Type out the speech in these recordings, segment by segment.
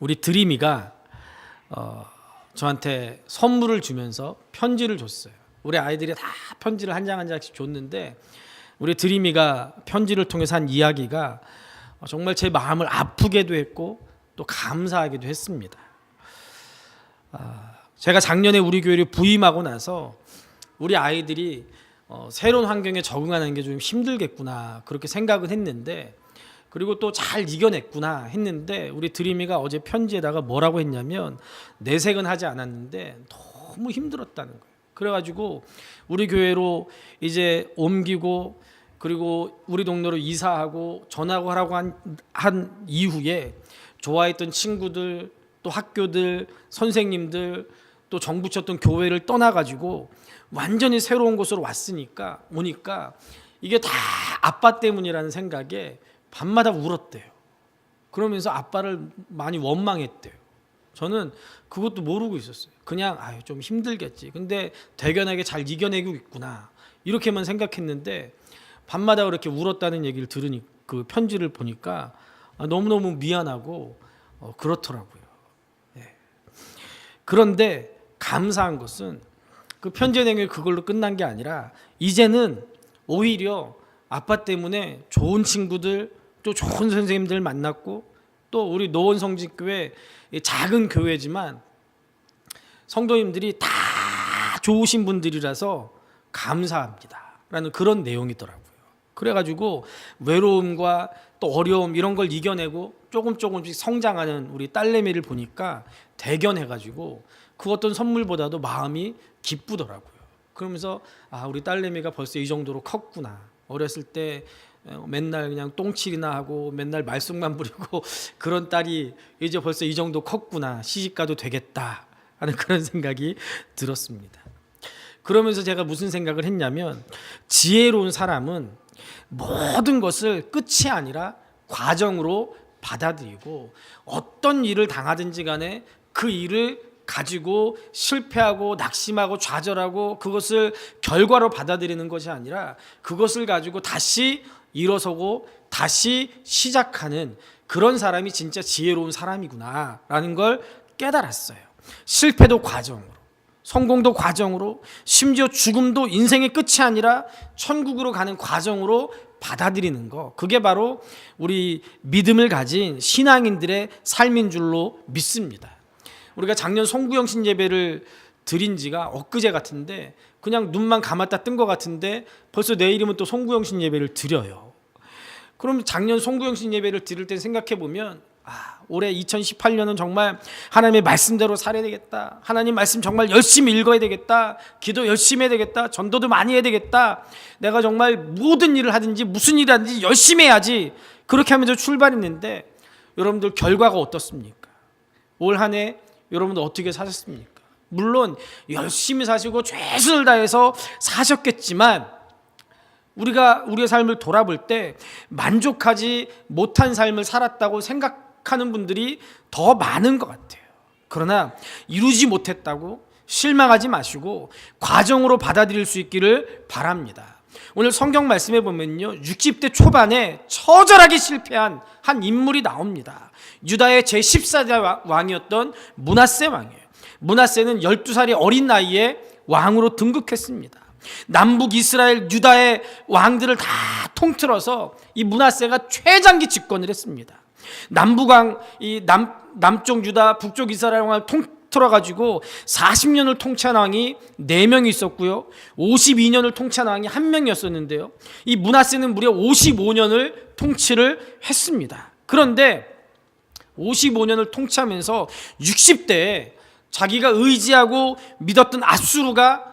우리 드림이가 저한테 선물을 주면서 편지를 줬어요. 우리 아이들이 다 편지를 한 장 한 장씩 줬는데 우리 드림이가 편지를 통해서 한 이야기가 정말 제 마음을 아프게도 했고 또 감사하기도 했습니다. 제가 작년에 우리 교회를 부임하고 나서 우리 아이들이 새로운 환경에 적응하는 게 좀 힘들겠구나 그렇게 생각은 했는데, 그리고 또 잘 이겨냈구나 했는데 우리 드림이가 어제 편지에다가 뭐라고 했냐면 내색은 하지 않았는데 너무 힘들었다는 거예요. 그래가지고 우리 교회로 이제 옮기고 그리고 우리 동네로 이사하고 전학을 하고 한 이후에 좋아했던 친구들 또 학교들 선생님들 또 정 붙였던 교회를 떠나가지고 완전히 새로운 곳으로 오니까 이게 다 아빠 때문이라는 생각에 밤마다 울었대요. 그러면서 아빠를 많이 원망했대요. 저는 그것도 모르고 있었어요. 그냥 좀 힘들겠지. 근데 대견하게 잘 이겨내고 있구나. 이렇게만 생각했는데 밤마다 그렇게 울었다는 얘기를 들으니 그 편지를 보니까 너무너무 미안하고 그렇더라고요. 네. 그런데 감사한 것은 그 편지 내용이 그걸로 끝난 게 아니라 이제는 오히려 아빠 때문에 좋은 친구들 또 좋은 선생님들 만났고 또 우리 노원성직교회 작은 교회지만 성도님들이 다 좋으신 분들이라서 감사합니다 라는 그런 내용이더라고요. 그래가지고 외로움과 또 어려움 이런 걸 이겨내고 조금씩 성장하는 우리 딸내미를 보니까 대견해가지고 그 어떤 선물보다도 마음이 기쁘더라고요. 그러면서 우리 딸내미가 벌써 이 정도로 컸구나. 어렸을 때 맨날 그냥 똥칠이나 하고 맨날 말썽만 부리고 그런 딸이 이제 벌써 이 정도 컸구나. 시집가도 되겠다 하는 그런 생각이 들었습니다. 그러면서 제가 무슨 생각을 했냐면 지혜로운 사람은 모든 것을 끝이 아니라 과정으로 받아들이고 어떤 일을 당하든지 간에 그 일을 가지고 실패하고 낙심하고 좌절하고 그것을 결과로 받아들이는 것이 아니라 그것을 가지고 다시 일어서고 다시 시작하는 그런 사람이 진짜 지혜로운 사람이구나 라는 걸 깨달았어요. 실패도 과정으로, 성공도 과정으로, 심지어 죽음도 인생의 끝이 아니라 천국으로 가는 과정으로 받아들이는 거, 그게 바로 우리 믿음을 가진 신앙인들의 삶인 줄로 믿습니다. 우리가 작년 송구영신 예배를 드린 지가 엊그제 같은데 그냥 눈만 감았다 뜬 것 같은데 벌써 내일이면 또 송구영신 예배를 드려요. 그럼 작년 송구영신 예배를 드릴 때 생각해 보면 올해 2018년은 정말 하나님의 말씀대로 살아야 되겠다. 하나님 말씀 정말 열심히 읽어야 되겠다. 기도 열심히 해야 되겠다. 전도도 많이 해야 되겠다. 내가 정말 모든 일을 하든지 무슨 일을 하든지 열심히 해야지. 그렇게 하면서 출발했는데 여러분들 결과가 어떻습니까? 올 한 해 여러분들 어떻게 사셨습니까? 물론 열심히 사시고 최선을 다해서 사셨겠지만 우리가 우리의 삶을 돌아볼 때 만족하지 못한 삶을 살았다고 생각하는 분들이 더 많은 것 같아요. 그러나 이루지 못했다고 실망하지 마시고 과정으로 받아들일 수 있기를 바랍니다. 오늘 성경 말씀에 보면요 60대 초반에 처절하게 실패한 한 인물이 나옵니다. 유다의 제14대 왕이었던 므낫세 왕이에요. 므낫세는 12살이 어린 나이에 왕으로 등극했습니다. 남북 이스라엘 유다의 왕들을 다 통틀어서 이 므낫세가 최장기 집권을 했습니다. 남북왕 남쪽 유다 북쪽 이스라엘 왕을 통틀어가지고 40년을 통치한 왕이 4명이 있었고요 52년을 통치한 왕이 1명이었었는데요 이 므낫세는 무려 55년을 통치를 했습니다. 그런데 55년을 통치하면서 60대에 자기가 의지하고 믿었던 아수르가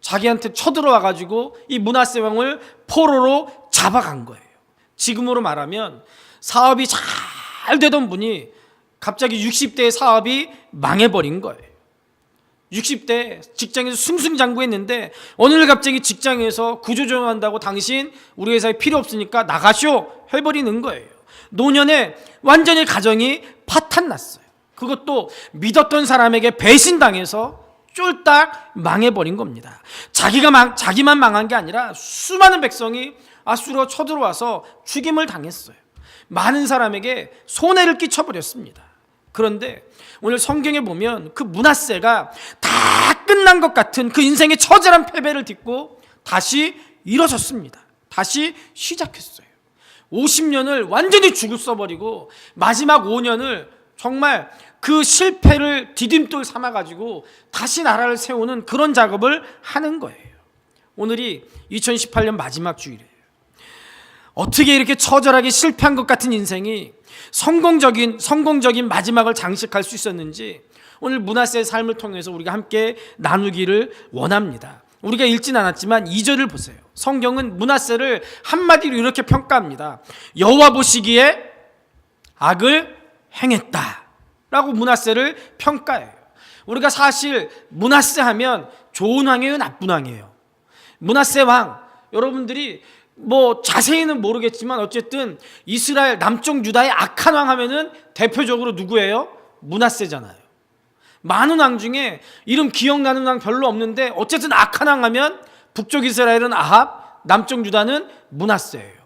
자기한테 쳐들어와 가지고 이 므낫세 왕을 포로로 잡아간 거예요. 지금으로 말하면 사업이 잘 되던 분이 갑자기 60대의 사업이 망해버린 거예요. 60대 직장에서 승승장구했는데 어느 날 갑자기 직장에서 구조조정한다고 당신 우리 회사에 필요 없으니까 나가쇼 해버리는 거예요. 노년에 완전히 가정이 파탄났어요. 그것도 믿었던 사람에게 배신당해서 쫄딱 망해버린 겁니다. 자기만 망한 게 아니라 수많은 백성이 아수르가 쳐들어와서 죽임을 당했어요. 많은 사람에게 손해를 끼쳐버렸습니다. 그런데 오늘 성경에 보면 그 므낫세가 다 끝난 것 같은 그 인생의 처절한 패배를 딛고 다시 일어섰습니다. 다시 시작했어요. 50년을 완전히 죽을 써버리고 마지막 5년을 정말 그 실패를 디딤돌 삼아가지고 다시 나라를 세우는 그런 작업을 하는 거예요. 오늘이 2018년 마지막 주일이에요. 어떻게 이렇게 처절하게 실패한 것 같은 인생이 성공적인 마지막을 장식할 수 있었는지 오늘 므낫세의 삶을 통해서 우리가 함께 나누기를 원합니다. 우리가 읽진 않았지만 2절을 보세요. 성경은 므낫세를 한마디로 이렇게 평가합니다. 여호와 보시기에 악을 행했다 라고 므낫세를 평가해요. 우리가 사실 므낫세 하면 좋은 왕이에요, 나쁜 왕이에요? 므낫세 왕, 여러분들이 자세히는 모르겠지만 어쨌든 이스라엘 남쪽 유다의 악한 왕 하면은 대표적으로 누구예요? 므낫세잖아요. 많은 왕 중에 이름 기억나는 왕 별로 없는데 어쨌든 악한 왕 하면 북쪽 이스라엘은 아합, 남쪽 유다는 므낫세예요.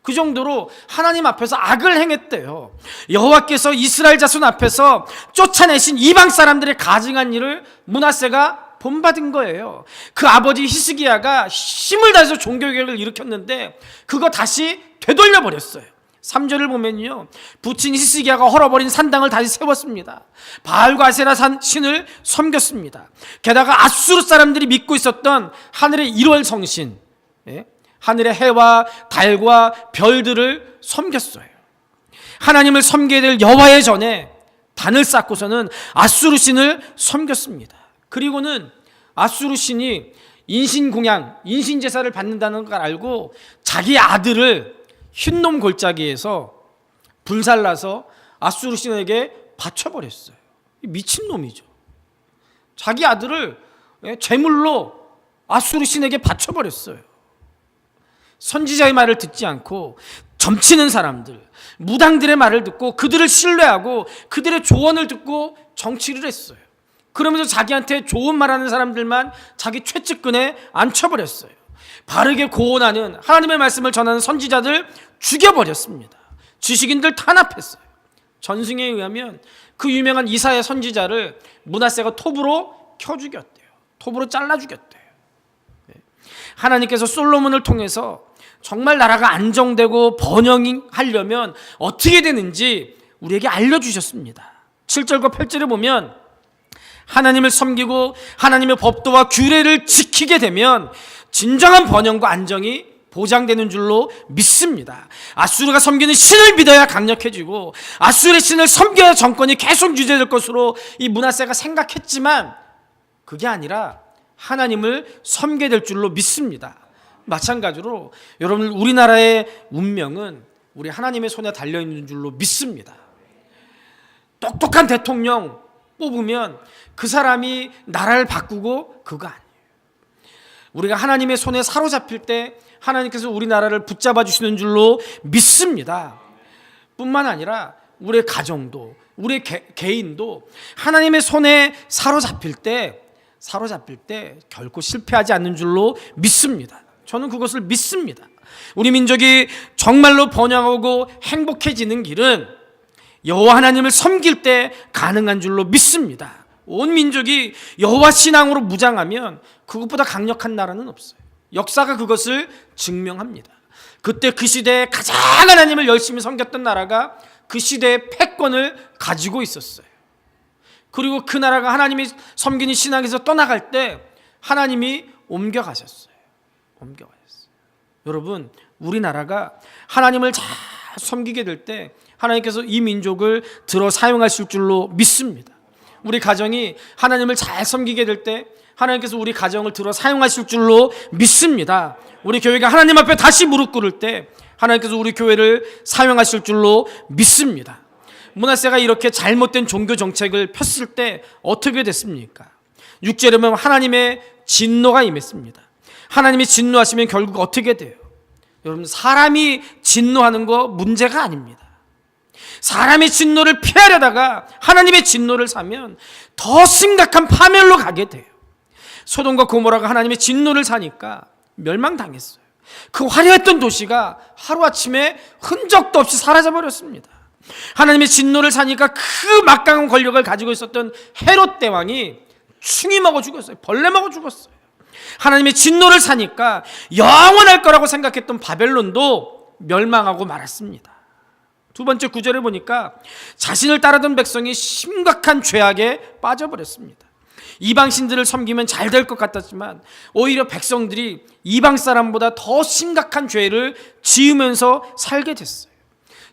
그 정도로 하나님 앞에서 악을 행했대요. 여호와께서 이스라엘 자손 앞에서 쫓아내신 이방 사람들의 가증한 일을 므낫세가 본받은 거예요. 그 아버지 히스기야가 힘을 다해서 종교개혁을 일으켰는데 그거 다시 되돌려 버렸어요. 3절을 보면요, 부친 히스기야가 헐어버린 산당을 다시 세웠습니다. 바알과 아세라 신을 섬겼습니다. 게다가 아수르 사람들이 믿고 있었던 하늘의 1월 성신, 하늘의 해와 달과 별들을 섬겼어요. 하나님을 섬겨야 될 여호와의 전에 단을 쌓고서는 아수르 신을 섬겼습니다. 그리고는 아수르 신이 인신공양, 인신제사를 받는다는 걸 알고 자기 아들을 흰놈 골짜기에서 불살라서 아수르 신에게 바쳐버렸어요. 미친놈이죠. 자기 아들을 제물로 아수르 신에게 바쳐버렸어요. 선지자의 말을 듣지 않고 점치는 사람들, 무당들의 말을 듣고 그들을 신뢰하고 그들의 조언을 듣고 정치를 했어요. 그러면서 자기한테 좋은 말하는 사람들만 자기 최측근에 앉혀버렸어요. 바르게 고언하는 하나님의 말씀을 전하는 선지자들 죽여버렸습니다. 지식인들 탄압했어요. 전승에 의하면 그 유명한 이사야 선지자를 므낫세가 톱으로 켜 죽였대요. 톱으로 잘라 죽였대요. 하나님께서 솔로몬을 통해서 정말 나라가 안정되고 번영하려면 어떻게 되는지 우리에게 알려주셨습니다. 7절과 8절에 보면 하나님을 섬기고 하나님의 법도와 규례를 지키게 되면 진정한 번영과 안정이 보장되는 줄로 믿습니다. 아수르가 섬기는 신을 믿어야 강력해지고 아수르의 신을 섬겨야 정권이 계속 유지될 것으로 이 므낫세가 생각했지만 그게 아니라 하나님을 섬기게 될 줄로 믿습니다. 마찬가지로 여러분, 우리나라의 운명은 우리 하나님의 손에 달려있는 줄로 믿습니다. 똑똑한 대통령 뽑으면 그 사람이 나라를 바꾸고 그거 아니에요. 우리가 하나님의 손에 사로잡힐 때 하나님께서 우리나라를 붙잡아 주시는 줄로 믿습니다. 뿐만 아니라 우리의 가정도, 우리의 개인도 하나님의 손에 사로잡힐 때 결코 실패하지 않는 줄로 믿습니다. 저는 그것을 믿습니다. 우리 민족이 정말로 번영하고 행복해지는 길은 여호와 하나님을 섬길 때 가능한 줄로 믿습니다. 온 민족이 여호와 신앙으로 무장하면 그것보다 강력한 나라는 없어요. 역사가 그것을 증명합니다. 그때 그 시대에 가장 하나님을 열심히 섬겼던 나라가 그 시대의 패권을 가지고 있었어요. 그리고 그 나라가 하나님이 섬기는 신앙에서 떠나갈 때 하나님이 옮겨가셨어요. 여러분, 우리나라가 하나님을 잘 섬기게 될 때 하나님께서 이 민족을 들어 사용하실 줄로 믿습니다. 우리 가정이 하나님을 잘 섬기게 될 때 하나님께서 우리 가정을 들어 사용하실 줄로 믿습니다. 우리 교회가 하나님 앞에 다시 무릎 꿇을 때 하나님께서 우리 교회를 사용하실 줄로 믿습니다. 므낫세가 이렇게 잘못된 종교 정책을 폈을 때 어떻게 됐습니까? 6절에 보면 하나님의 진노가 임했습니다. 하나님이 진노하시면 결국 어떻게 돼요? 여러분, 사람이 진노하는 거 문제가 아닙니다. 사람의 진노를 피하려다가 하나님의 진노를 사면 더 심각한 파멸로 가게 돼요. 소돔과 고모라가 하나님의 진노를 사니까 멸망당했어요. 그 화려했던 도시가 하루아침에 흔적도 없이 사라져버렸습니다. 하나님의 진노를 사니까 그 막강한 권력을 가지고 있었던 헤롯 대왕이 충이 먹어 죽었어요. 벌레 먹어 죽었어요. 하나님의 진노를 사니까 영원할 거라고 생각했던 바벨론도 멸망하고 말았습니다. 두 번째 구절에 보니까 자신을 따르던 백성이 심각한 죄악에 빠져버렸습니다. 이방신들을 섬기면 잘 될 것 같았지만 오히려 백성들이 이방 사람보다 더 심각한 죄를 지으면서 살게 됐어요.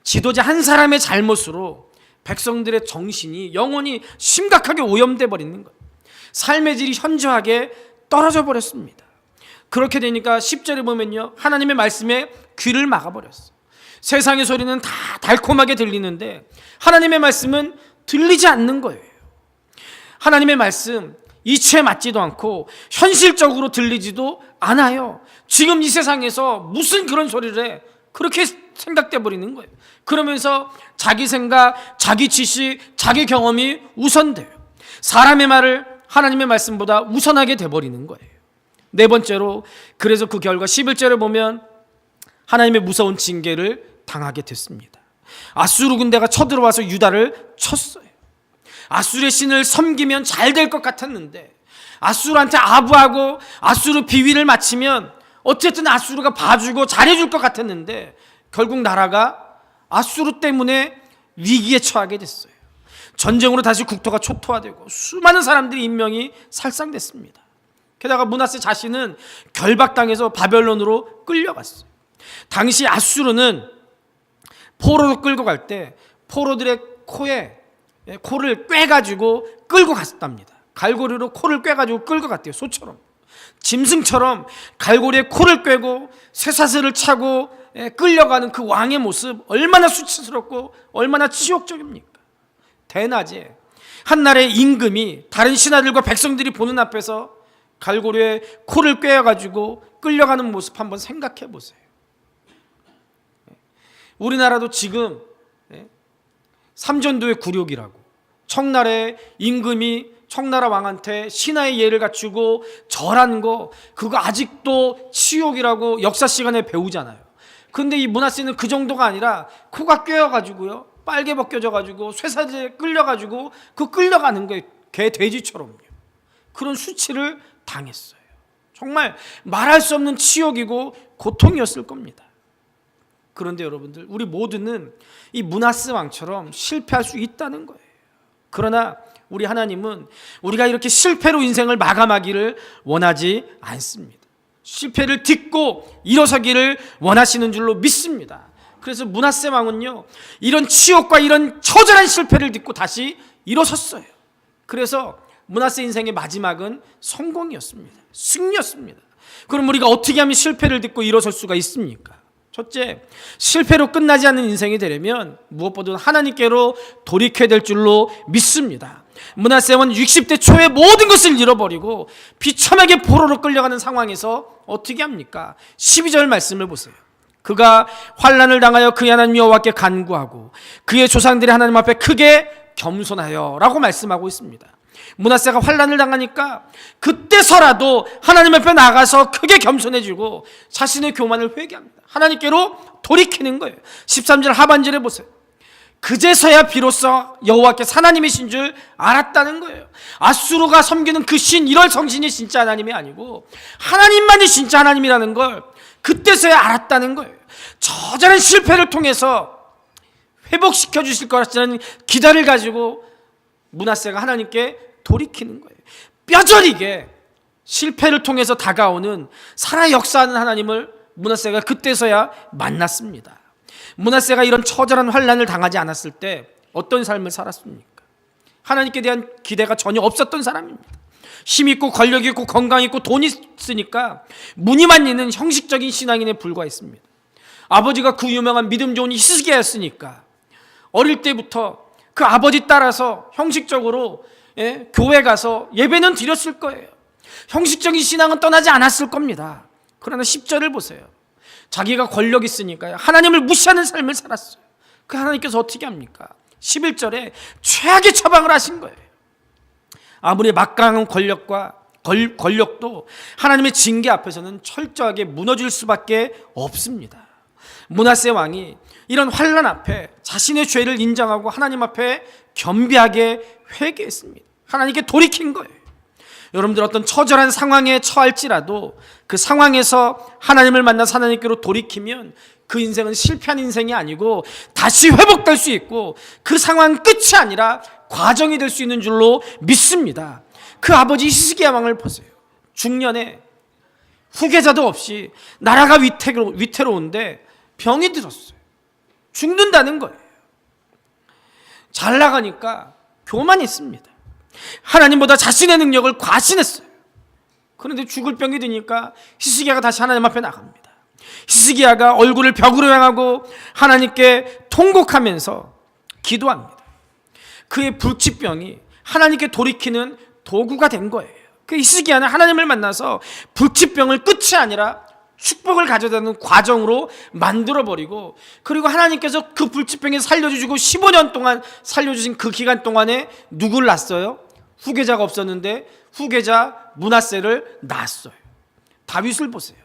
지도자 한 사람의 잘못으로 백성들의 정신이 영혼이 심각하게 오염돼 버리는 거예요. 삶의 질이 현저하게 떨어져 버렸습니다. 그렇게 되니까 10절에 보면요, 하나님의 말씀에 귀를 막아버렸어요. 세상의 소리는 다 달콤하게 들리는데 하나님의 말씀은 들리지 않는 거예요. 하나님의 말씀 이치에 맞지도 않고 현실적으로 들리지도 않아요. 지금 이 세상에서 무슨 그런 소리를 해, 그렇게 생각돼 버리는 거예요. 그러면서 자기 생각, 자기 지식, 자기 경험이 우선돼요. 사람의 말을 하나님의 말씀보다 우선하게 돼버리는 거예요. 네 번째로, 그래서 그 결과 11절에 보면 하나님의 무서운 징계를 당하게 됐습니다. 아수르 군대가 쳐들어와서 유다를 쳤어요. 아수르의 신을 섬기면 잘 될 것 같았는데, 아수르한테 아부하고 아수르 비위를 맞추면 어쨌든 아수르가 봐주고 잘해줄 것 같았는데 결국 나라가 아수르 때문에 위기에 처하게 됐어요. 전쟁으로 다시 국토가 초토화되고 수많은 사람들의 인명이 살상됐습니다. 게다가 므낫세 자신은 결박당해서 바벨론으로 끌려갔어요. 당시 아수르는 포로로 끌고 갈 때 포로들의 코를 꿰가지고 끌고 갔답니다. 갈고리로 코를 꿰가지고 끌고 갔대요. 소처럼, 짐승처럼 갈고리에 코를 꿰고 쇠사슬을 차고 끌려가는 그 왕의 모습, 얼마나 수치스럽고 얼마나 치욕적입니까? 대낮에 한나라의 임금이 다른 신하들과 백성들이 보는 앞에서 갈고리에 코를 꿰어가지고 끌려가는 모습 한번 생각해 보세요. 우리나라도 지금 삼전도의 굴욕이라고, 청나라의 임금이 청나라 왕한테 신하의 예를 갖추고 절한 거, 그거 아직도 치욕이라고 역사 시간에 배우잖아요. 근데 이 므낫세는 그 정도가 아니라 코가 꿰어가지고요, 빨개 벗겨져가지고 쇠사슬에 끌려가지고 그 끌려가는 거예요. 개 돼지처럼요. 그런 수치를 당했어요. 정말 말할 수 없는 치욕이고 고통이었을 겁니다. 그런데 여러분들, 우리 모두는 이 므낫세 왕처럼 실패할 수 있다는 거예요. 그러나 우리 하나님은 우리가 이렇게 실패로 인생을 마감하기를 원하지 않습니다. 실패를 딛고 일어서기를 원하시는 줄로 믿습니다. 그래서 므낫세 왕은요, 이런 치욕과 이런 처절한 실패를 딛고 다시 일어섰어요. 그래서 므낫세 인생의 마지막은 성공이었습니다. 승리였습니다. 그럼 우리가 어떻게 하면 실패를 딛고 일어설 수가 있습니까? 첫째, 실패로 끝나지 않는 인생이 되려면 무엇보다 하나님께로 돌이켜야 될 줄로 믿습니다. 므낫세 왕은 60대 초에 모든 것을 잃어버리고 비참하게 포로로 끌려가는 상황에서 어떻게 합니까? 12절 말씀을 보세요. 그가 환난을 당하여 그의 하나님 여호와께 간구하고 그의 조상들이 하나님 앞에 크게 겸손하여 라고 말씀하고 있습니다. 므낫세가 환난을 당하니까 그때서라도 하나님 앞에 나가서 크게 겸손해지고 자신의 교만을 회개합니다. 하나님께로 돌이키는 거예요. 13절 하반절에 보세요. 그제서야 비로소 여호와께서 하나님이신 줄 알았다는 거예요. 아수르가 섬기는 그 신, 이럴 성신이 진짜 하나님이 아니고 하나님만이 진짜 하나님이라는 걸 그때서야 알았다는 거예요. 처절한 실패를 통해서 회복시켜 주실 거라는 기대를 가지고 므낫세가 하나님께 돌이키는 거예요. 뼈저리게 실패를 통해서 다가오는 살아 역사하는 하나님을 므낫세가 그때서야 만났습니다. 므낫세가 이런 처절한 환난을 당하지 않았을 때 어떤 삶을 살았습니까? 하나님께 대한 기대가 전혀 없었던 사람입니다. 힘 있고 권력 있고 건강 있고 돈 있으니까 무늬만 있는 형식적인 신앙인에 불과했습니다. 아버지가 그 유명한 믿음 좋은 히스기야였으니까 어릴 때부터 그 아버지 따라서 형식적으로 교회 가서 예배는 드렸을 거예요. 형식적인 신앙은 떠나지 않았을 겁니다. 그러나 10절을 보세요. 자기가 권력 있으니까요, 하나님을 무시하는 삶을 살았어요. 그 하나님께서 어떻게 합니까? 11절에 최악의 처방을 하신 거예요. 아무리 막강한 권력도 하나님의 징계 앞에서는 철저하게 무너질 수밖에 없습니다. 므낫세 왕이 이런 환난 앞에 자신의 죄를 인정하고 하나님 앞에 겸비하게 회개했습니다. 하나님께 돌이킨 거예요. 여러분들 어떤 처절한 상황에 처할지라도 그 상황에서 하나님을 만나서 하나님께로 돌이키면 그 인생은 실패한 인생이 아니고 다시 회복될 수 있고 그 상황 끝이 아니라 과정이 될 수 있는 줄로 믿습니다. 그 아버지 히스기야 왕을 보세요. 중년에 후계자도 없이 나라가 위태로운데 병이 들었어요. 죽는다는 거예요. 잘 나가니까 교만했습니다. 하나님보다 자신의 능력을 과신했어요. 그런데 죽을 병이 드니까 히스기야가 다시 하나님 앞에 나갑니다. 히스기야가 얼굴을 벽으로 향하고 하나님께 통곡하면서 기도합니다. 그의 불치병이 하나님께 돌이키는 도구가 된 거예요. 그 히스기야는 하나님을 만나서 불치병을 끝이 아니라 축복을 가져다는 과정으로 만들어버리고, 그리고 하나님께서 그 불치병에서 살려주시고 15년 동안 살려주신 그 기간 동안에 누굴 낳았어요? 후계자가 없었는데 후계자 므낫세를 낳았어요. 다윗을 보세요.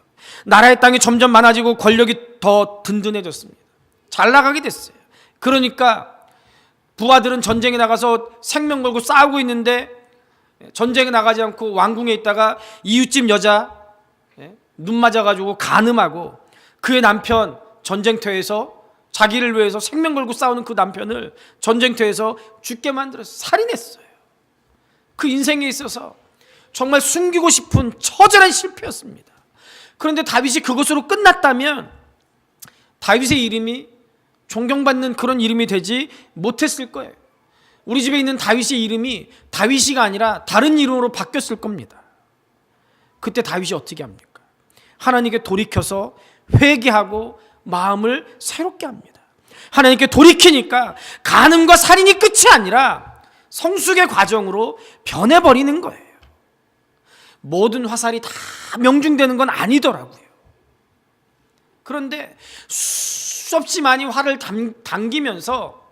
나라의 땅이 점점 많아지고 권력이 더 든든해졌습니다. 잘 나가게 됐어요. 그러니까 부하들은 전쟁에 나가서 생명 걸고 싸우고 있는데 전쟁에 나가지 않고 왕궁에 있다가 이웃집 여자 눈 맞아가지고 간음하고 그의 남편 전쟁터에서 자기를 위해서 생명 걸고 싸우는 그 남편을 전쟁터에서 죽게 만들어서 살인했어요. 그 인생에 있어서 정말 숨기고 싶은 처절한 실패였습니다. 그런데 다윗이 그것으로 끝났다면 다윗의 이름이 존경받는 그런 이름이 되지 못했을 거예요. 우리 집에 있는 다윗의 이름이 다윗이가 아니라 다른 이름으로 바뀌었을 겁니다. 그때 다윗이 어떻게 합니까? 하나님께 돌이켜서 회개하고 마음을 새롭게 합니다. 하나님께 돌이키니까 간음과 살인이 끝이 아니라 성숙의 과정으로 변해버리는 거예요. 모든 화살이 다 명중되는 건 아니더라고요. 그런데 수없이 많이 화를 당기면서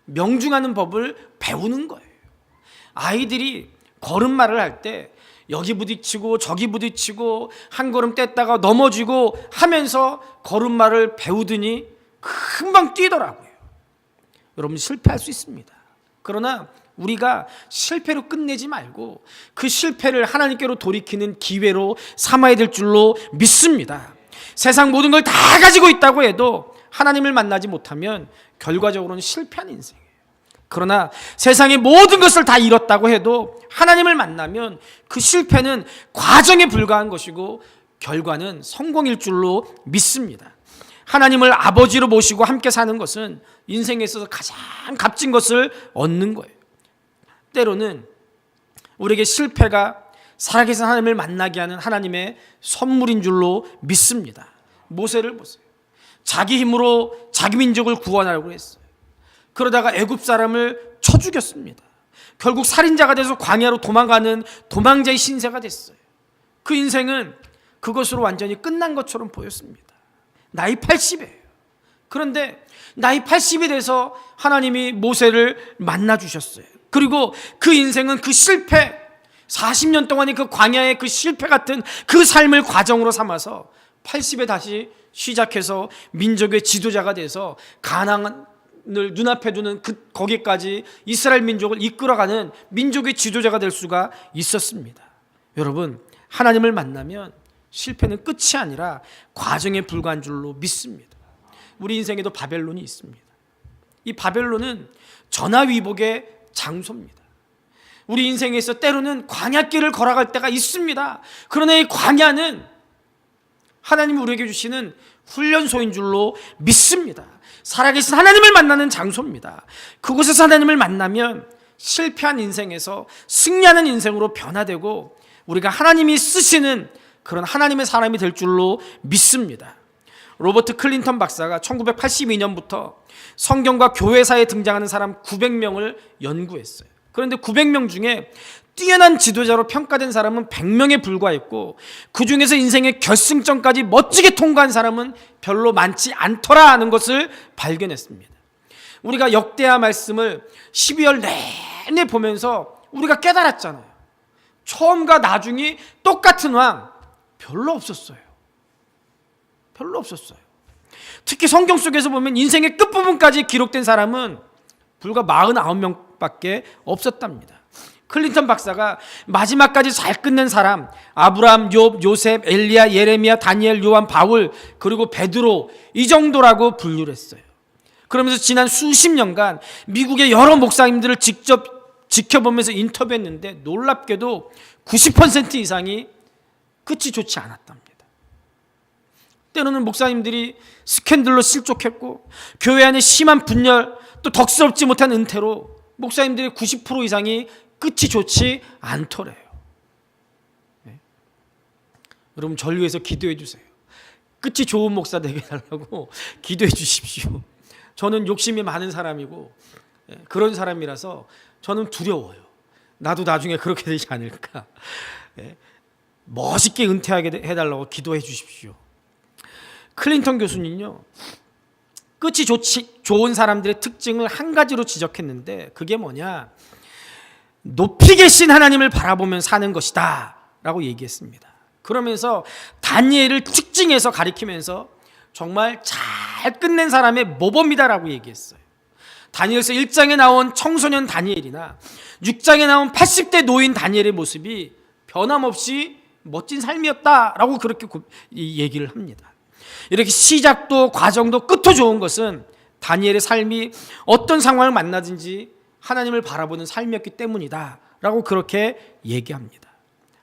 명중하는 법을 배우는 거예요. 아이들이 걸음마를 할 때 여기 부딪히고 저기 부딪히고 한 걸음 뗐다가 넘어지고 하면서 걸음마를 배우더니 금방 뛰더라고요. 여러분 실패할 수 있습니다. 그러나 우리가 실패로 끝내지 말고 그 실패를 하나님께로 돌이키는 기회로 삼아야 될 줄로 믿습니다. 세상 모든 걸 다 가지고 있다고 해도 하나님을 만나지 못하면 결과적으로는 실패한 인생이에요. 그러나 세상의 모든 것을 다 잃었다고 해도 하나님을 만나면 그 실패는 과정에 불과한 것이고 결과는 성공일 줄로 믿습니다. 하나님을 아버지로 모시고 함께 사는 것은 인생에 있어서 가장 값진 것을 얻는 거예요. 때로는 우리에게 실패가 살아계신 하나님을 만나게 하는 하나님의 선물인 줄로 믿습니다. 모세를 보세요. 자기 힘으로 자기 민족을 구원하려고 했어요. 그러다가 애굽 사람을 쳐 죽였습니다. 결국 살인자가 돼서 광야로 도망가는 도망자의 신세가 됐어요. 그 인생은 그것으로 완전히 끝난 것처럼 보였습니다. 나이 80이에요. 그런데 나이 80이 돼서 하나님이 모세를 만나 주셨어요. 그리고 그 인생은 그 실패, 40년 동안의 그 광야의 그 실패 같은 그 삶을 과정으로 삼아서 80에 다시 시작해서 민족의 지도자가 돼서 가나안을 눈앞에 두는 거기까지 이스라엘 민족을 이끌어가는 민족의 지도자가 될 수가 있었습니다. 여러분, 하나님을 만나면 실패는 끝이 아니라 과정에 불과한 줄로 믿습니다. 우리 인생에도 바벨론이 있습니다. 이 바벨론은 전화위복의 장소입니다. 우리 인생에서 때로는 광야길을 걸어갈 때가 있습니다. 그러나 이 광야는 하나님이 우리에게 주시는 훈련소인 줄로 믿습니다. 살아계신 하나님을 만나는 장소입니다. 그곳에서 하나님을 만나면 실패한 인생에서 승리하는 인생으로 변화되고 우리가 하나님이 쓰시는 그런 하나님의 사람이 될 줄로 믿습니다. 로버트 클린턴 박사가 1982년부터 성경과 교회사에 등장하는 사람 900명을 연구했어요. 그런데 900명 중에 뛰어난 지도자로 평가된 사람은 100명에 불과했고 그 중에서 인생의 결승점까지 멋지게 통과한 사람은 별로 많지 않더라 하는 것을 발견했습니다. 우리가 역대하 말씀을 12월 내내 보면서 우리가 깨달았잖아요. 처음과 나중이 똑같은 왕 별로 없었어요. 별로 없었어요. 특히 성경 속에서 보면 인생의 끝부분까지 기록된 사람은 불과 49명밖에 없었답니다. 클린턴 박사가 마지막까지 잘 끝낸 사람, 아브라함, 욥, 요셉, 엘리야, 예레미야, 다니엘, 요한, 바울, 그리고 베드로, 이 정도라고 분류를 했어요. 그러면서 지난 수십 년간 미국의 여러 목사님들을 직접 지켜보면서 인터뷰했는데 놀랍게도 90% 이상이 끝이 좋지 않았답니다. 때로는 목사님들이 스캔들로 실족했고 교회 안에 심한 분열, 또 덕스럽지 못한 은퇴로 목사님들의 90% 이상이 끝이 좋지 않더래요. 네. 여러분, 저를 위해서 기도해 주세요. 끝이 좋은 목사 되게 해달라고 기도해 주십시오. 저는 욕심이 많은 사람이고 그런 사람이라서 저는 두려워요. 나도 나중에 그렇게 되지 않을까. 멋있게 은퇴하게 해달라고 기도해 주십시오. 클린턴 교수는요, 끝이 좋은 사람들의 특징을 한 가지로 지적했는데 그게 뭐냐, 높이 계신 하나님을 바라보면 사는 것이다 라고 얘기했습니다. 그러면서 다니엘을 특징해서 가리키면서 정말 잘 끝낸 사람의 모범이다 라고 얘기했어요. 다니엘서 1장에 나온 청소년 다니엘이나 6장에 나온 80대 노인 다니엘의 모습이 변함없이 멋진 삶이었다라고 그렇게 얘기를 합니다. 이렇게 시작도 과정도 끝도 좋은 것은 다니엘의 삶이 어떤 상황을 만나든지 하나님을 바라보는 삶이었기 때문이다 라고 그렇게 얘기합니다.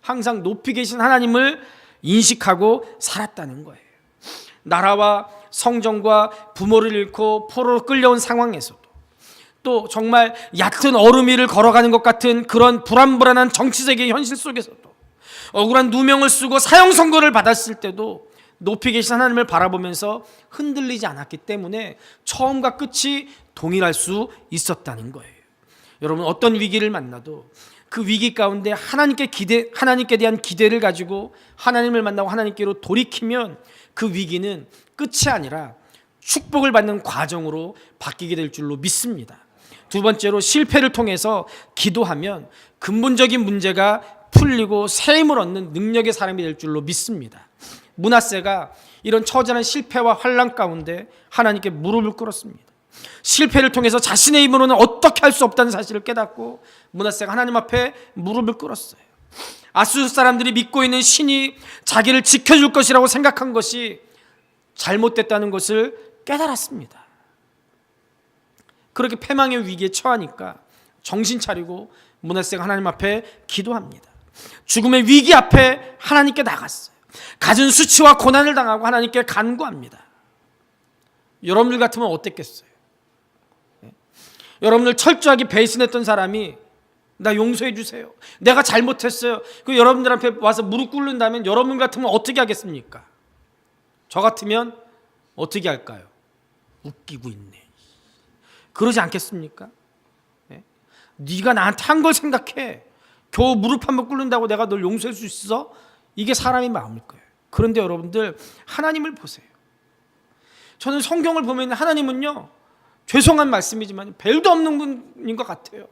항상 높이 계신 하나님을 인식하고 살았다는 거예요. 나라와 성정과 부모를 잃고 포로로 끌려온 상황에서도, 또 정말 얕은 얼음 위를 걸어가는 것 같은 그런 불안불안한 정치적인 현실 속에서도, 억울한 누명을 쓰고 사형 선고를 받았을 때도 높이 계신 하나님을 바라보면서 흔들리지 않았기 때문에 처음과 끝이 동일할 수 있었다는 거예요. 여러분, 어떤 위기를 만나도 그 위기 가운데 하나님께 대한 기대를 가지고 하나님을 만나고 하나님께로 돌이키면 그 위기는 끝이 아니라 축복을 받는 과정으로 바뀌게 될 줄로 믿습니다. 두 번째로, 실패를 통해서 기도하면 근본적인 문제가 풀리고 새 힘을 얻는 능력의 사람이 될 줄로 믿습니다. 므낫세가 이런 처절한 실패와 환난 가운데 하나님께 무릎을 꿇었습니다. 실패를 통해서 자신의 힘으로는 어떻게 할 수 없다는 사실을 깨닫고 므낫세가 하나님 앞에 무릎을 꿇었어요. 아수르 사람들이 믿고 있는 신이 자기를 지켜줄 것이라고 생각한 것이 잘못됐다는 것을 깨달았습니다. 그렇게 패망의 위기에 처하니까 정신 차리고 므낫세가 하나님 앞에 기도합니다. 죽음의 위기 앞에 하나님께 나갔어요. 갖은 수치와 고난을 당하고 하나님께 간구합니다. 여러분들 같으면 어땠겠어요? 여러분들 철저하게 배신했던 사람이 나 용서해 주세요, 내가 잘못했어요, 그 여러분들 앞에 와서 무릎 꿇는다면 여러분 같으면 어떻게 하겠습니까? 저 같으면 어떻게 할까요? 웃기고 있네, 그러지 않겠습니까? 네가 나한테 한 걸 생각해, 겨우 무릎 한번 꿇는다고 내가 널 용서할 수 있어? 이게 사람의 마음일 거예요. 그런데 여러분들, 하나님을 보세요. 저는 성경을 보면 하나님은요, 죄송한 말씀이지만 별도 없는 분인 것 같아요.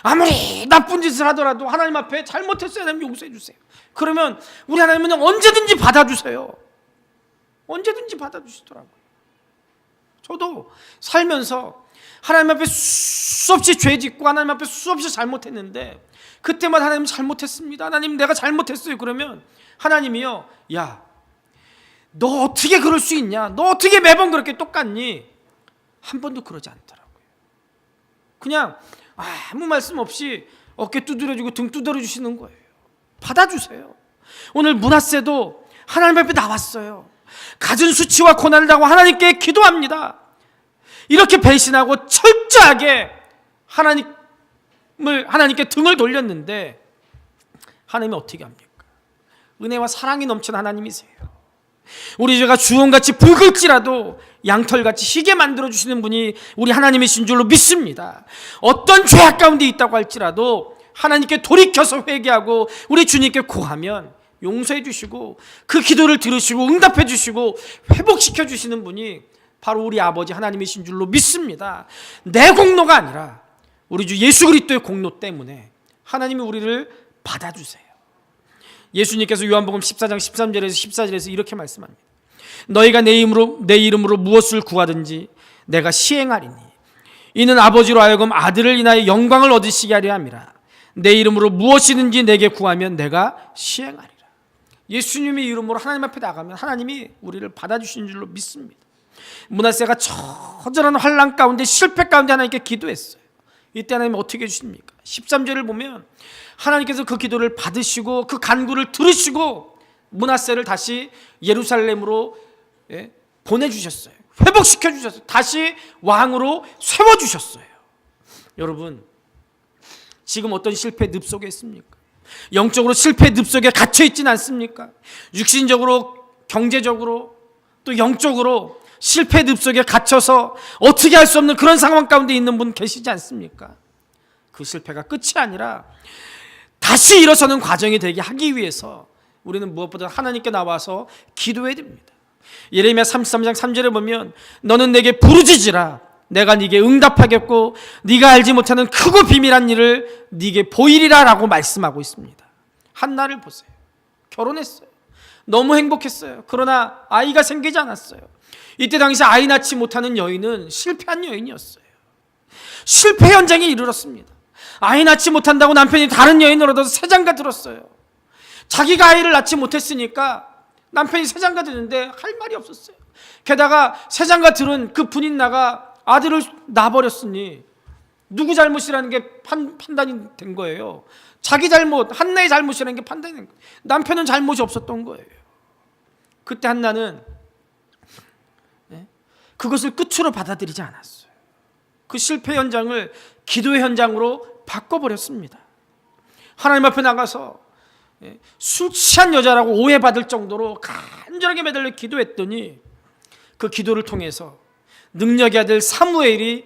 아무리 나쁜 짓을 하더라도 하나님 앞에 잘못했어요, 하나님 용서해 주세요. 그러면 우리 하나님은 언제든지 받아주세요. 언제든지 받아주시더라고요. 저도 살면서 하나님 앞에 수없이 죄 짓고 하나님 앞에 수없이 잘못했는데 그때마다 하나님 잘못했습니다, 하나님 내가 잘못했어요. 그러면 하나님이요, 야, 너 어떻게 그럴 수 있냐, 너 어떻게 매번 그렇게 똑같니? 한 번도 그러지 않더라고요. 그냥 아무 말씀 없이 어깨 두드려주고 등 두드려주시는 거예요. 받아주세요. 오늘 므낫세도 하나님 앞에 나왔어요. 갖은 수치와 고난을 당하고 하나님께 기도합니다. 이렇게 배신하고 철저하게 하나님께 등을 돌렸는데 하나님이 어떻게 합니까? 은혜와 사랑이 넘치는 하나님이세요. 우리 죄가 주홍같이 붉을지라도 양털같이 희게 만들어주시는 분이 우리 하나님이신 줄로 믿습니다. 어떤 죄악 가운데 있다고 할지라도 하나님께 돌이켜서 회개하고 우리 주님께 고하면 용서해 주시고 그 기도를 들으시고 응답해 주시고 회복시켜 주시는 분이 바로 우리 아버지 하나님이신 줄로 믿습니다. 내 공로가 아니라 우리 주 예수 그리스도의 공로 때문에 하나님이 우리를 받아주세요. 예수님께서 요한복음 14장 13절에서 14절에서 이렇게 말씀합니다. 너희가 내 이름으로 무엇을 구하든지 내가 시행하리니 이는 아버지로 하여금 아들을 인하여 영광을 얻으시게 하려 함이라. 내 이름으로 무엇이든지 내게 구하면 내가 시행하리라. 예수님의 이름으로 하나님 앞에 나가면 하나님이 우리를 받아주신 줄로 믿습니다. 므낫세가 처절한 환난 가운데 실패 가운데 하나님께 기도했어요. 이때 하나님은 어떻게 해주십니까? 13절을 보면 하나님께서 그 기도를 받으시고 그 간구를 들으시고 므낫세를 다시 예루살렘으로 보내주셨어요. 회복시켜주셨어요. 다시 왕으로 세워주셨어요. 여러분, 지금 어떤 실패의 늪 속에 있습니까? 영적으로 실패의 늪 속에 갇혀있지는 않습니까? 육신적으로, 경제적으로, 또 영적으로 실패의 늪 속에 갇혀서 어떻게 할 수 없는 그런 상황 가운데 있는 분 계시지 않습니까? 그 실패가 끝이 아니라 다시 일어서는 과정이 되게 하기 위해서 우리는 무엇보다 하나님께 나와서 기도해야 됩니다. 예레미야 33장 3절에 보면 너는 내게 부르짖으라 내가 네게 응답하겠고 네가 알지 못하는 크고 비밀한 일을 네게 보이리라 라고 말씀하고 있습니다. 한나를 보세요. 결혼했어요. 너무 행복했어요. 그러나 아이가 생기지 않았어요. 이때 당시 아이 낳지 못하는 여인은 실패한 여인이었어요. 실패 현장에 이르렀습니다. 아이 낳지 못한다고 남편이 다른 여인을 얻어서 세장가 들었어요. 자기가 아이를 낳지 못했으니까 남편이 세장가 드는데 할 말이 없었어요. 게다가 세장가 들은 그 분인나가 아들을 낳아버렸으니 누구 잘못이라는 게 판단이 된 거예요. 자기 잘못, 한나의 잘못이라는 게 판단이 된 거예요. 남편은 잘못이 없었던 거예요. 그때 한나는 그것을 끝으로 받아들이지 않았어요. 그 실패 현장을 기도의 현장으로 바꿔버렸습니다. 하나님 앞에 나가서 술 취한 여자라고 오해받을 정도로 간절하게 매달려 기도했더니 그 기도를 통해서 능력의 아들 사무엘이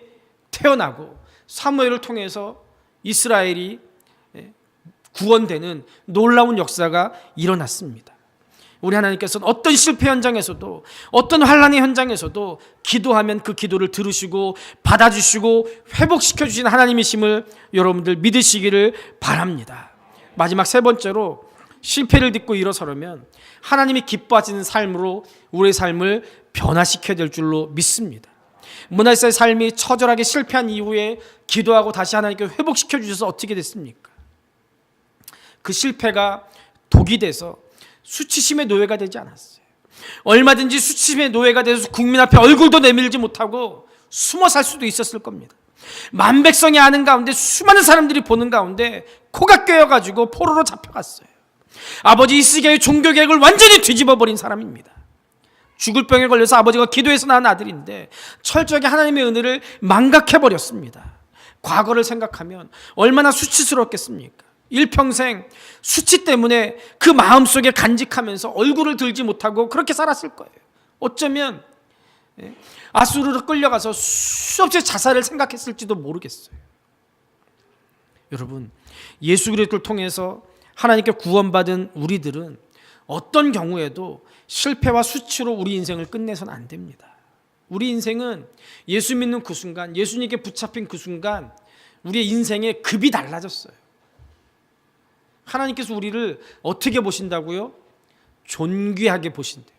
태어나고 사무엘을 통해서 이스라엘이 구원되는 놀라운 역사가 일어났습니다. 우리 하나님께서는 어떤 실패 현장에서도 어떤 환난의 현장에서도 기도하면 그 기도를 들으시고 받아주시고 회복시켜주시는 하나님이심을 여러분들 믿으시기를 바랍니다. 마지막 세 번째로 실패를 딛고 일어서려면 하나님이 기뻐하시는 삶으로 우리의 삶을 변화시켜야 될 줄로 믿습니다. 므낫세의 삶이 처절하게 실패한 이후에 기도하고 다시 하나님께 회복시켜 주셔서 어떻게 됐습니까? 그 실패가 독이 돼서 수치심의 노예가 되지 않았어요. 얼마든지 수치심의 노예가 돼서 국민 앞에 얼굴도 내밀지 못하고 숨어 살 수도 있었을 겁니다. 만백성이 아는 가운데 수많은 사람들이 보는 가운데 코가 꿰어가지고 포로로 잡혀갔어요. 아버지 히스기야의 종교개혁을 완전히 뒤집어버린 사람입니다. 죽을 병에 걸려서 아버지가 기도해서 낳은 아들인데 철저하게 하나님의 은혜를 망각해버렸습니다. 과거를 생각하면 얼마나 수치스럽겠습니까? 일평생 수치 때문에 그 마음속에 간직하면서 얼굴을 들지 못하고 그렇게 살았을 거예요. 어쩌면 아수르로 끌려가서 수없이 자살을 생각했을지도 모르겠어요. 여러분, 예수 그리스도를 통해서 하나님께 구원받은 우리들은 어떤 경우에도 실패와 수치로 우리 인생을 끝내서는 안 됩니다. 우리 인생은 예수 믿는 그 순간, 예수님께 붙잡힌 그 순간 우리의 인생의 급이 달라졌어요. 하나님께서 우리를 어떻게 보신다고요? 존귀하게 보신대요.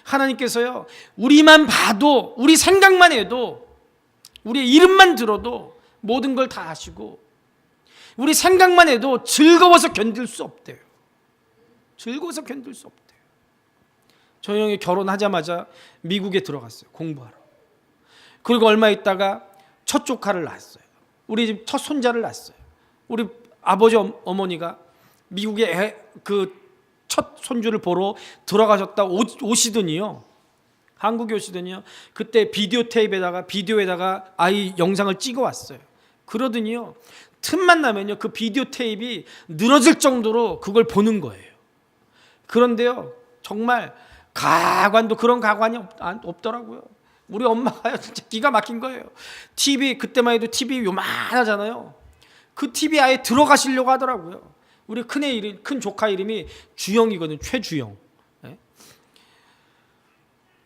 하나님께서요, 우리만 봐도, 우리 생각만 해도, 우리의 이름만 들어도 모든 걸 다 아시고 우리 생각만 해도 즐거워서 견딜 수 없대요. 즐거워서 견딜 수 없대요. 저 형이 결혼하자마자 미국에 들어갔어요. 공부하러. 그리고 얼마 있다가 첫 조카를 낳았어요. 우리 집 첫 손자를 낳았어요. 우리 아버지 어머니가 미국에 그 첫 손주를 보러 들어가셨다 오시더니요. 한국에 오시더니요. 그때 비디오에다가 아이 영상을 찍어 왔어요. 그러더니요. 틈만 나면요. 그 비디오 테이프가 늘어질 정도로 그걸 보는 거예요. 그런데요. 정말 가관도 그런 가관이 없더라고요. 우리 엄마가요. 진짜 기가 막힌 거예요. TV 그때만 해도 TV 요만하잖아요. 그 TV 아예 들어가시려고 하더라고요. 우리 큰 조카 이름이 주영이거든요. 최주영. 네?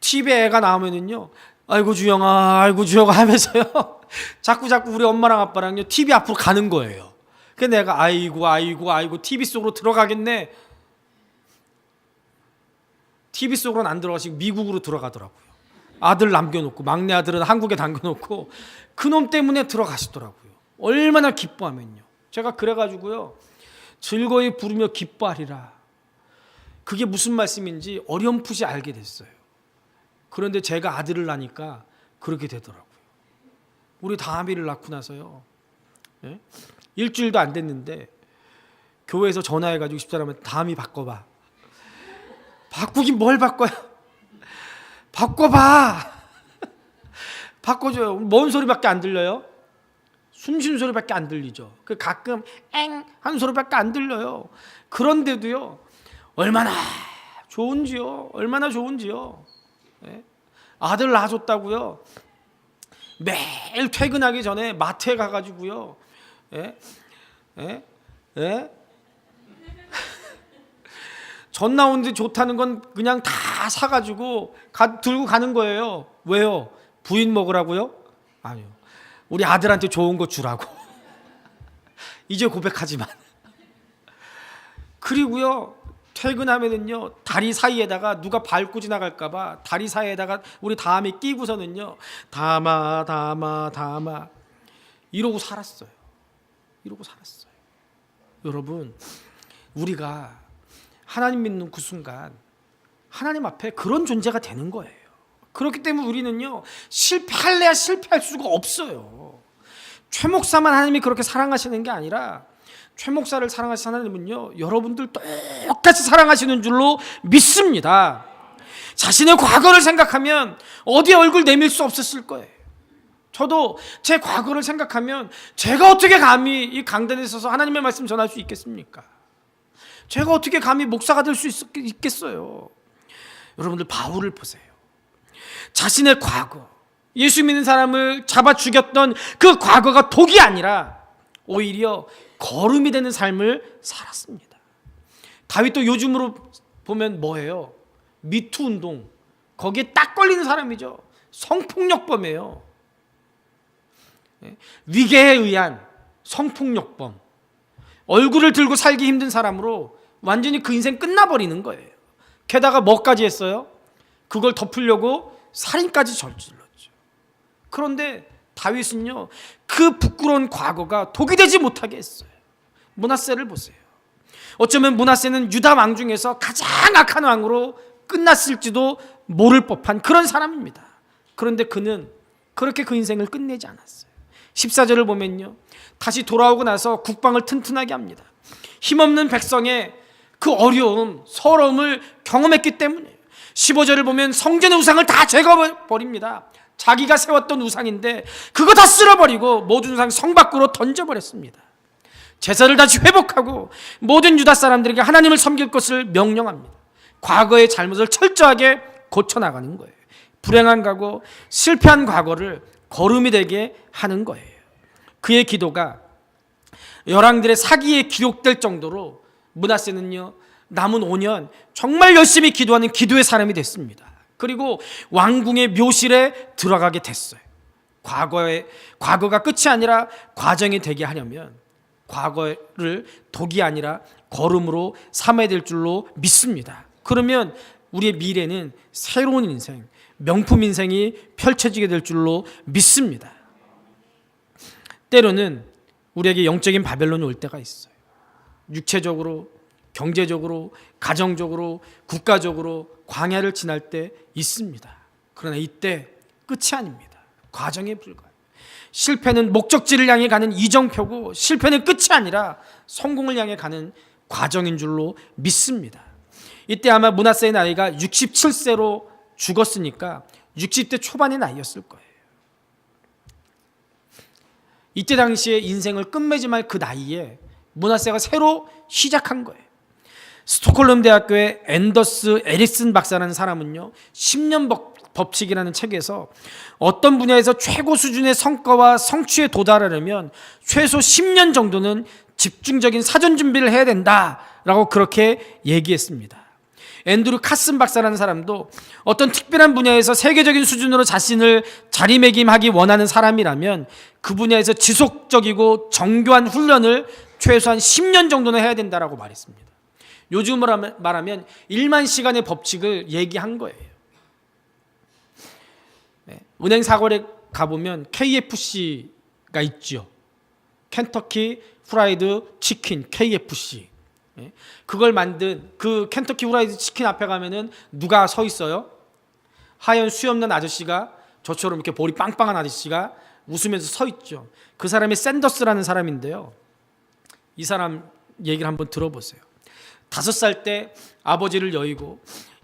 TV에 애가 나오면은요. 아이고 주영아 하면서요. 자꾸 우리 엄마랑 아빠랑요. TV 앞으로 가는 거예요. 그래서 내가 아이고 TV 속으로 들어가겠네. TV 속으로는 안 들어가시고 미국으로 들어가더라고요. 아들 남겨놓고, 막내 아들은 한국에 남겨놓고 그놈 때문에 들어가시더라고요. 얼마나 기뻐하면요. 제가 그래가지고요, 즐거이 부르며 기뻐하리라. 그게 무슨 말씀인지 어렴풋이 알게 됐어요. 그런데 제가 아들을 낳으니까 그렇게 되더라고요. 우리 다미를 낳고 나서요, 예? 일주일도 안 됐는데 교회에서 전화해가지고 집사람한테 다미 바꿔봐. 바꾸긴 뭘 바꿔요? 바꿔봐. 바꿔줘요. 뭔 소리밖에 안 들려요? 숨 쉬는 소리밖에 안 들리죠. 그 가끔 엥 하는 소리밖에 안 들려요. 그런데도요, 얼마나 좋은지요. 얼마나 좋은지요. 예? 아들 낳아줬다고요, 매일 퇴근하기 전에 마트에 가가지고요, 예? 예? 예? 전 나오는데 좋다는 건 그냥 다 사가지고 들고 가는 거예요. 왜요? 부인 먹으라고요? 아니요. 우리 아들한테 좋은 거 주라고. 이제 고백하지만. 그리고요, 퇴근하면은요, 다리 사이에다가 누가 밟고 지나갈까봐 다리 사이에다가 우리 다음에 끼고서는요, 담아 이러고 살았어요. 이러고 살았어요. 여러분, 우리가 하나님 믿는 그 순간 하나님 앞에 그런 존재가 되는 거예요. 그렇기 때문에 우리는요, 실패할래야 실패할 수가 없어요. 최 목사만 하나님이 그렇게 사랑하시는 게 아니라, 최 목사를 사랑하시는 하나님은요, 여러분들 똑같이 사랑하시는 줄로 믿습니다. 자신의 과거를 생각하면 어디에 얼굴 내밀 수 없었을 거예요. 저도 제 과거를 생각하면 제가 어떻게 감히 이 강단에 서서 하나님의 말씀 전할 수 있겠습니까? 제가 어떻게 감히 목사가 될 수 있겠어요? 여러분들 바울을 보세요. 자신의 과거, 예수 믿는 사람을 잡아 죽였던 그 과거가 독이 아니라 오히려 거름이 되는 삶을 살았습니다. 다윗도 요즘으로 보면 뭐예요? 미투 운동, 거기에 딱 걸리는 사람이죠. 성폭력범이에요. 위계에 의한 성폭력범, 얼굴을 들고 살기 힘든 사람으로 완전히 그 인생 끝나버리는 거예요. 게다가 뭐까지 했어요? 그걸 덮으려고 살인까지 저질렀죠. 그런데 다윗은요, 그 부끄러운 과거가 독이 되지 못하게 했어요. 므낫세를 보세요. 어쩌면 므낫세는 유다 왕 중에서 가장 악한 왕으로 끝났을지도 모를 법한 그런 사람입니다. 그런데 그는 그렇게 그 인생을 끝내지 않았어요. 14절을 보면요, 다시 돌아오고 나서 국방을 튼튼하게 합니다. 힘없는 백성의 그 어려움, 서러움을 경험했기 때문에 15절을 보면 성전의 우상을 다 제거버립니다. 자기가 세웠던 우상인데 그거 다 쓸어버리고 모든 우상 성 밖으로 던져버렸습니다. 제사를 다시 회복하고 모든 유다 사람들에게 하나님을 섬길 것을 명령합니다. 과거의 잘못을 철저하게 고쳐나가는 거예요. 불행한 과거, 실패한 과거를 거름이 되게 하는 거예요. 그의 기도가 열왕들의 사기에 기록될 정도로 므낫세는요, 남은 5년 정말 열심히 기도하는 기도의 사람이 됐습니다. 그리고 왕궁의 묘실에 들어가게 됐어요. 과거가 끝이 아니라 과정이 되게 하려면 과거를 독이 아니라 거름으로 삼아야 될 줄로 믿습니다. 그러면 우리의 미래는 새로운 인생, 명품 인생이 펼쳐지게 될 줄로 믿습니다. 때로는 우리에게 영적인 바벨론이 올 때가 있어요. 육체적으로, 경제적으로, 가정적으로, 국가적으로 광야를 지날 때 있습니다. 그러나 이때 끝이 아닙니다. 과정에 불과해요. 실패는 목적지를 향해 가는 이정표고, 실패는 끝이 아니라 성공을 향해 가는 과정인 줄로 믿습니다. 이때 아마 므낫세의 나이가 67세로 죽었으니까 60대 초반의 나이였을 거예요. 이때 당시에 인생을 끝맺음할 그 나이에 므낫세가 새로 시작한 거예요. 스톡홀름 대학교의 앤더스 에릭슨 박사라는 사람은요, 10년 법칙이라는 책에서 어떤 분야에서 최고 수준의 성과와 성취에 도달하려면 최소 10년 정도는 집중적인 사전 준비를 해야 된다라고 그렇게 얘기했습니다. 앤드루 카슨 박사라는 사람도 어떤 특별한 분야에서 세계적인 수준으로 자신을 자리매김하기 원하는 사람이라면 그 분야에서 지속적이고 정교한 훈련을 최소한 10년 정도는 해야 된다라고 말했습니다. 요즘으로 말하면 1만 시간의 법칙을 얘기한 거예요. 은행 사거리에 가보면 KFC가 있죠. 켄터키 프라이드 치킨 KFC. 그걸 만든 그 켄터키 프라이드 치킨 앞에 가면은 누가 서 있어요? 하얀 수염난 아저씨가, 저처럼 이렇게 볼이 빵빵한 아저씨가 웃으면서 서 있죠. 그 사람이 샌더스라는 사람인데요. 이 사람 얘기를 한번 들어보세요. 5살 때 아버지를 여의고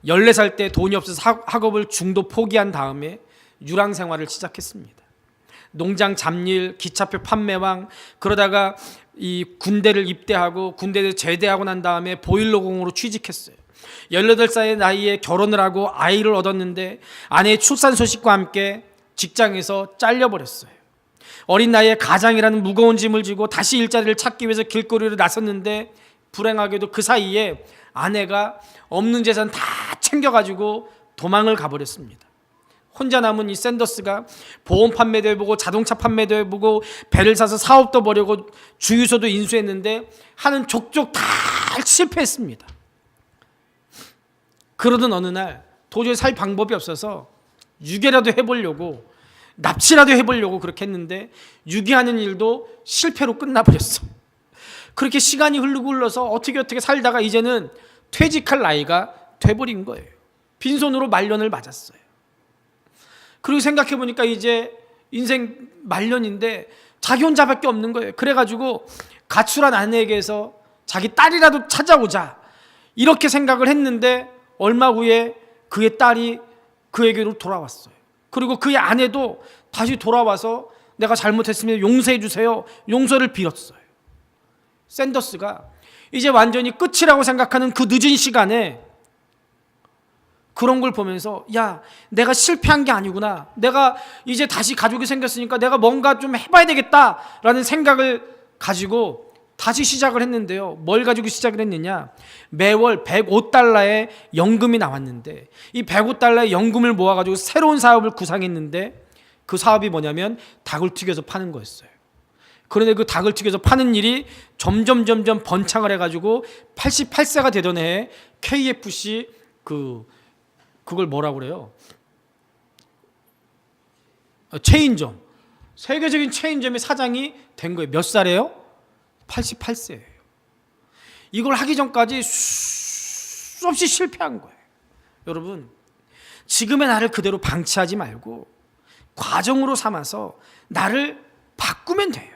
14살 때 돈이 없어서 학업을 중도 포기한 다음에 유랑 생활을 시작했습니다. 농장 잡일, 기차표 판매왕, 그러다가 이 군대를 입대하고 군대를 제대하고 난 다음에 보일러공으로 취직했어요. 18살의 나이에 결혼을 하고 아이를 얻었는데 아내의 출산 소식과 함께 직장에서 잘려버렸어요. 어린 나이에 가장이라는 무거운 짐을 지고 다시 일자리를 찾기 위해서 길거리로 나섰는데 불행하게도 그 사이에 아내가 없는 재산 다 챙겨가지고 도망을 가버렸습니다. 혼자 남은 이 샌더스가 보험 판매도 해보고 자동차 판매도 해보고 배를 사서 사업도 벌이고 주유소도 인수했는데 하는 족족 다 실패했습니다. 그러던 어느 날 도저히 살 방법이 없어서 유괴라도 해보려고, 납치라도 해보려고 그렇게 했는데 유괴하는 일도 실패로 끝나버렸어. 그렇게 시간이 흘러서 어떻게 살다가 이제는 퇴직할 나이가 돼버린 거예요. 빈손으로 말년을 맞았어요. 그리고 생각해보니까 이제 인생 말년인데 자기 혼자밖에 없는 거예요. 그래가지고 가출한 아내에게서 자기 딸이라도 찾아오자 이렇게 생각을 했는데 얼마 후에 그의 딸이 그에게로 돌아왔어요. 그리고 그의 아내도 다시 돌아와서 내가 잘못했으면 용서해 주세요, 용서를 빌었어요. 샌더스가 이제 완전히 끝이라고 생각하는 그 늦은 시간에 그런 걸 보면서, 야, 내가 실패한 게 아니구나, 내가 이제 다시 가족이 생겼으니까 내가 뭔가 좀 해봐야 되겠다라는 생각을 가지고 다시 시작을 했는데요. 뭘 가지고 시작을 했느냐, 매월 105달러의 연금이 나왔는데 이 105달러의 연금을 모아가지고 새로운 사업을 구상했는데 그 사업이 뭐냐면 닭을 튀겨서 파는 거였어요. 그런데 그 닭을 튀겨서 파는 일이 점점 번창을 해가지고 88세가 되던 해에 KFC 그걸 뭐라고 그래요? 체인점, 세계적인 체인점의 사장이 된 거예요. 몇 살이에요? 88세예요. 이걸 하기 전까지 수없이 실패한 거예요. 여러분, 지금의 나를 그대로 방치하지 말고 과정으로 삼아서 나를 바꾸면 돼요.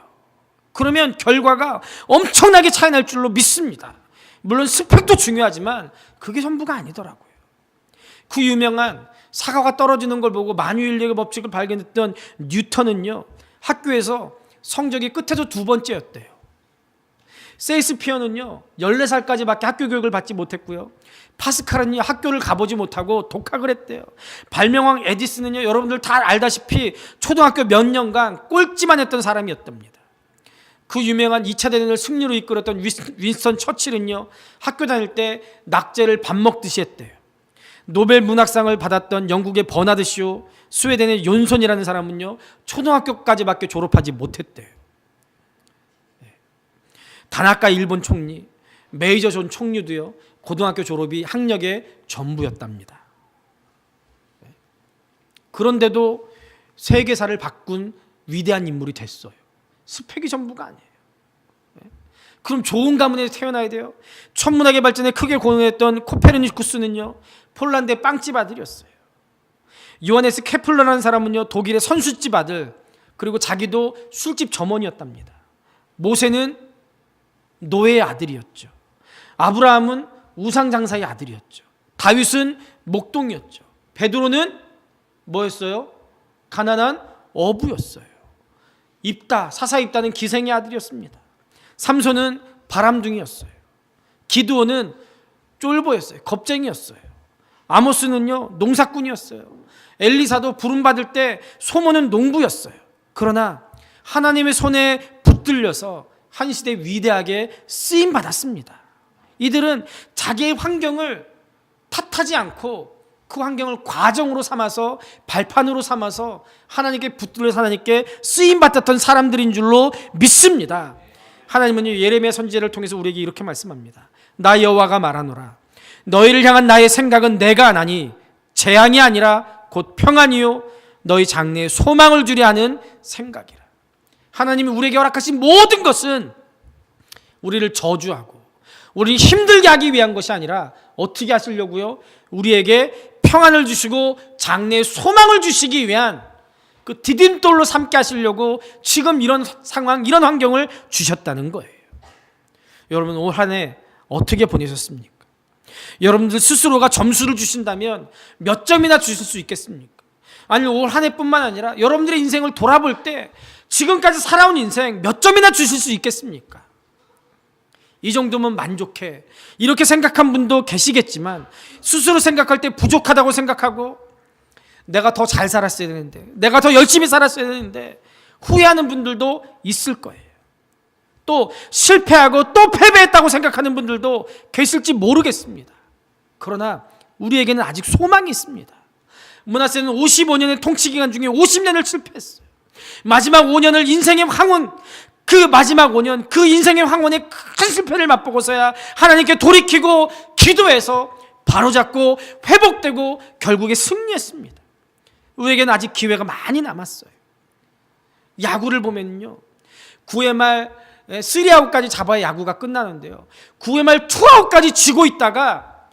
그러면 결과가 엄청나게 차이 날 줄로 믿습니다. 물론 스펙도 중요하지만 그게 전부가 아니더라고요. 그 유명한 사과가 떨어지는 걸 보고 만유인력의 법칙을 발견했던 뉴턴은요, 학교에서 성적이 끝에서 2번째였대요. 세익스피어는요 14살까지밖에 학교 교육을 받지 못했고요. 파스칼은요 학교를 가보지 못하고 독학을 했대요. 발명왕 에디슨은요 여러분들 다 알다시피 초등학교 몇 년간 꼴찌만 했던 사람이었답니다. 그 유명한 2차 대전을 승리로 이끌었던 윈스턴 처칠은요 학교 다닐 때 낙제를 밥 먹듯이 했대요. 노벨 문학상을 받았던 영국의 버나드 쇼, 스웨덴의 욘손이라는 사람은요 초등학교까지밖에 졸업하지 못했대요. 다나카 일본 총리, 메이저 존 총리도요 고등학교 졸업이 학력의 전부였답니다. 그런데도 세계사를 바꾼 위대한 인물이 됐어요. 스펙이 전부가 아니에요. 그럼 좋은 가문에서 태어나야 돼요. 천문학의 발전에 크게 공헌했던 코페르니쿠스는요 폴란드의 빵집 아들이었어요. 요하네스 케플러라는 사람은요 독일의 선술집 아들, 그리고 자기도 술집 점원이었답니다. 모세는 노예의 아들이었죠. 아브라함은 우상장사의 아들이었죠. 다윗은 목동이었죠. 베드로는 뭐였어요? 가난한 어부였어요. 사사 입다는 기생의 아들이었습니다. 삼손은 바람둥이였어요. 기드온은 쫄보였어요. 겁쟁이였어요. 아모스는요 농사꾼이었어요. 엘리사도 부름받을 때 소모는 농부였어요. 그러나 하나님의 손에 붙들려서 한 시대 위대하게 쓰임 받았습니다. 이들은 자기의 환경을 탓하지 않고 그 환경을 과정으로 삼아서, 발판으로 삼아서 하나님께 붙들려서 하나님께 쓰임 받았던 사람들인 줄로 믿습니다. 하나님은 예레미야 선지자를 통해서 우리에게 이렇게 말씀합니다. 나 여호와가 말하노라. 너희를 향한 나의 생각은 내가 하나니 재앙이 아니라 곧 평안이요 너희 장래에 소망을 주려 하는 생각이라. 하나님이 우리에게 허락하신 모든 것은 우리를 저주하고 우리를 힘들게 하기 위한 것이 아니라 어떻게 하시려고요? 우리에게 평안을 주시고 장래에 소망을 주시기 위한 그 디딤돌로 삼게 하시려고 지금 이런 상황, 이런 환경을 주셨다는 거예요. 여러분, 올 한 해 어떻게 보내셨습니까? 여러분들 스스로가 점수를 주신다면 몇 점이나 주실 수 있겠습니까? 아니, 올 한 해뿐만 아니라 여러분들의 인생을 돌아볼 때 지금까지 살아온 인생 몇 점이나 주실 수 있겠습니까? 이 정도면 만족해, 이렇게 생각한 분도 계시겠지만 스스로 생각할 때 부족하다고 생각하고 내가 더 잘 살았어야 되는데, 내가 더 열심히 살았어야 되는데 후회하는 분들도 있을 거예요. 또 실패하고 또 패배했다고 생각하는 분들도 계실지 모르겠습니다. 그러나 우리에게는 아직 소망이 있습니다. 므낫세는 55년의 통치 기간 중에 50년을 실패했어요. 마지막 5년을 인생의 황혼, 그 마지막 5년, 그 인생의 황혼의 큰 실패를 맛보고서야 하나님께 돌이키고 기도해서 바로잡고 회복되고 결국에 승리했습니다. 우리에게는 아직 기회가 많이 남았어요. 야구를 보면요, 9회 말 3아웃까지 잡아야 야구가 끝나는데요, 9회 말 2아웃까지 쥐고 있다가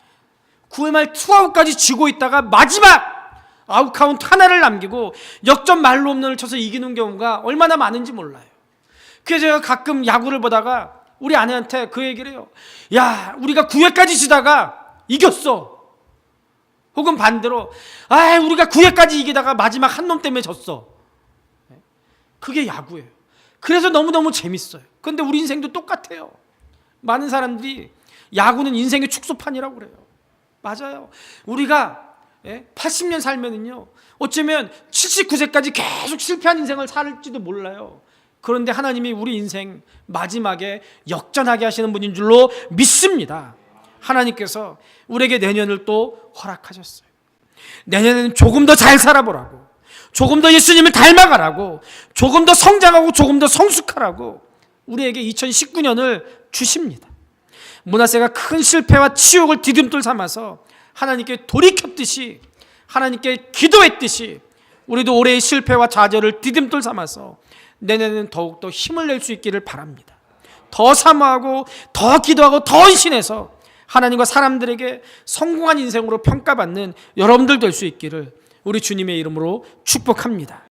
마지막 아웃 카운트 하나를 남기고 역전 말로 홈런을 쳐서 이기는 경우가 얼마나 많은지 몰라요. 그래서 제가 가끔 야구를 보다가 우리 아내한테 그 얘기를 해요. 야, 우리가 9회까지 지다가 이겼어. 혹은 반대로, 우리가 9회까지 이기다가 마지막 한 놈 때문에 졌어. 그게 야구예요. 그래서 너무너무 재밌어요. 그런데 우리 인생도 똑같아요. 많은 사람들이 야구는 인생의 축소판이라고 그래요. 맞아요. 우리가 80년 살면은요, 어쩌면 79세까지 계속 실패한 인생을 살지도 몰라요. 그런데 하나님이 우리 인생 마지막에 역전하게 하시는 분인 줄로 믿습니다. 하나님께서 우리에게 내년을 또 허락하셨어요. 내년에는 조금 더 잘 살아보라고, 조금 더 예수님을 닮아가라고, 조금 더 성장하고 조금 더 성숙하라고 우리에게 2019년을 주십니다. 므낫세가 큰 실패와 치욕을 디딤돌 삼아서 하나님께 돌이켰듯이, 하나님께 기도했듯이 우리도 올해의 실패와 좌절을 디딤돌 삼아서 내년에는 더욱더 힘을 낼 수 있기를 바랍니다. 더 사모하고 더 기도하고 더 헌신해서 하나님과 사람들에게 성공한 인생으로 평가받는 여러분들 될 수 있기를 우리 주님의 이름으로 축복합니다.